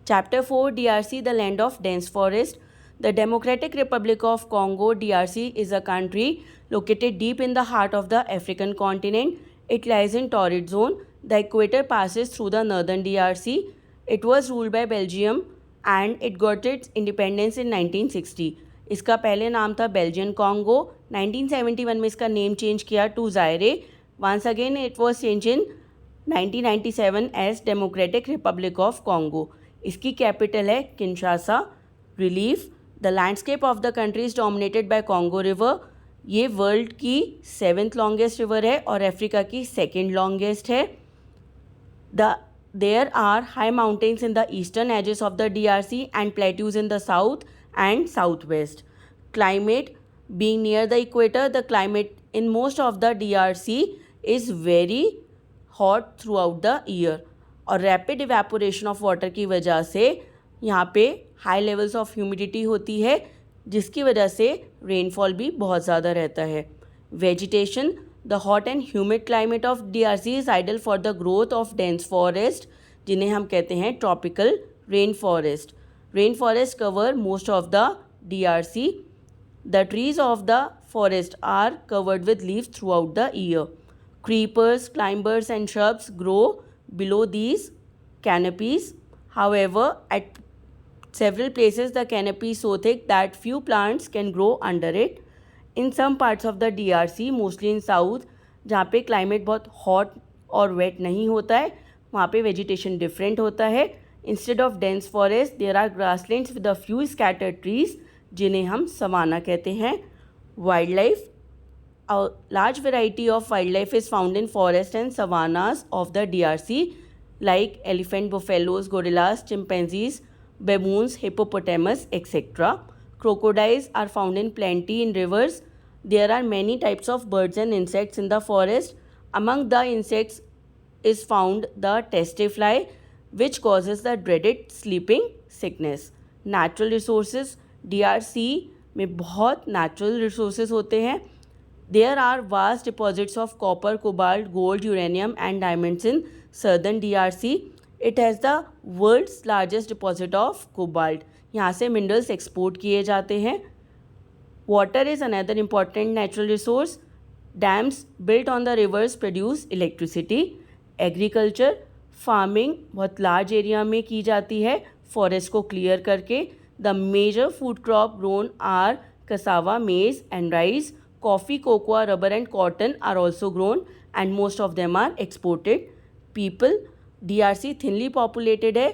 Chapter 4, DRC, the land of dense forest. The Democratic Republic of Congo, DRC, is a country located deep in the heart of the African continent. It lies in torrid zone. The equator passes through the northern DRC. It was ruled by Belgium and it got its independence in 1960. इसका पहले नाम था Belgian Congo. 1971 में इसका name change किया to Zaire. Once again it was change in 1997 as Democratic Republic of Congo. इसकी capital है Kinshasa. Relief, the landscape of the country is dominated by Congo river. ये वर्ल्ड की 7th longest river है और Africa की 2nd longest है. There are high mountains in the eastern edges of the DRC and plateaus in the south and southwest. Climate, being near the equator, the climate in most of the DRC is very hot throughout the year. और rapid evaporation of water की वजह से यहाँ पे high levels of humidity होती है, जिसकी वजह से रेनफॉल भी बहुत ज़्यादा रहता है. Vegetation, the hot and humid climate of DRC is ideal for the growth of dense forest, जिन्हें हम कहते हैं tropical rain forest. Rain forest cover most of the DRC. The trees of the forest are covered with leaves throughout the year. Creepers, climbers and shrubs grow below these canopies. However, at several places the canopy is so thick that few plants can grow under it. In some parts of the DRC, mostly in south, जहाँ पे climate बहुत hot और wait नहीं होता है, वहाँ पे vegetation different होता है. Instead of dense forest there are grasslands with a few scattered trees, जिन्हें हम सवाना कहते हैं. Wildlife, a large variety of wildlife is found in forests and savannas of the DRC, like elephant, buffaloes, gorillas, chimpanzees, baboons, hippopotamus, etc. Crocodiles are found in plenty in rivers. There are many types of birds and insects in the forest. Among the insects is found the tsetse fly, which causes the dreaded sleeping sickness. Natural resources, DRC में बहुत natural resources होते हैं. There are vast deposits of copper, cobalt, gold, uranium and diamonds in southern DRC. It has the world's largest deposit of cobalt. यहाँ से minerals export किए जाते हैं. Water is another important natural resource. Dams built on the rivers produce electricity. Agriculture, farming बहुत large area में की जाती है forest को clear करके. The major food crop grown are cassava, maize and rice. Coffee, cocoa, rubber and cotton are also grown and most of them are exported. People, DRC thinly populated है.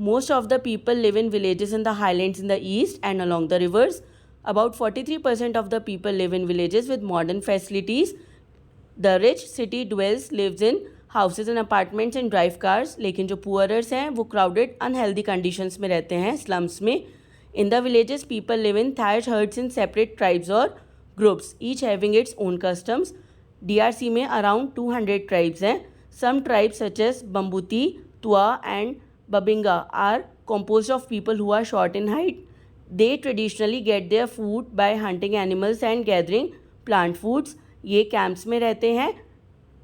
Most of the people live in villages in the highlands in the east and along the rivers. About 43% of the people live in villages with modern facilities. The rich city dwellers lives in houses and apartments and drive cars. लेकिन जो poorers हैं वो crowded unhealthy conditions में रहते हैं slums में. In the villages people live in thatched huts in separate tribes or groups, each having its own customs. DRC में around 200 tribes हैं. Some tribes such as Bambuti, Tua and Babinga are composed of people who are short in height. They traditionally get their food by hunting animals and gathering plant foods. ये camps में रहते हैं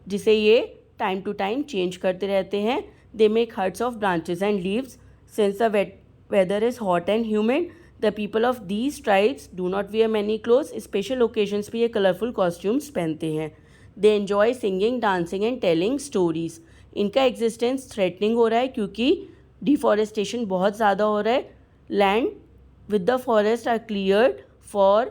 जिसे ये time to time change करते रहते हैं. They make huts of branches and leaves. Since the weather is hot and humid, the people of these tribes do not wear many clothes. Special occasions पे ये colourful costumes पहनते हैं. They enjoy singing, dancing and telling stories. इनका existence threatening हो रहा है क्योंकि deforestation बहुत ज़्यादा हो रहा है. Land with the forest are cleared for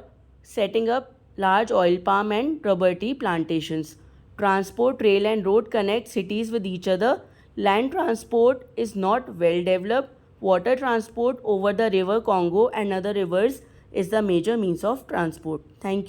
setting up large oil palm and rubber tea plantations. Transport, rail and road connect cities with each other. Land transport is not well developed. Water transport over the river Congo and other rivers is the major means of transport. Thank you.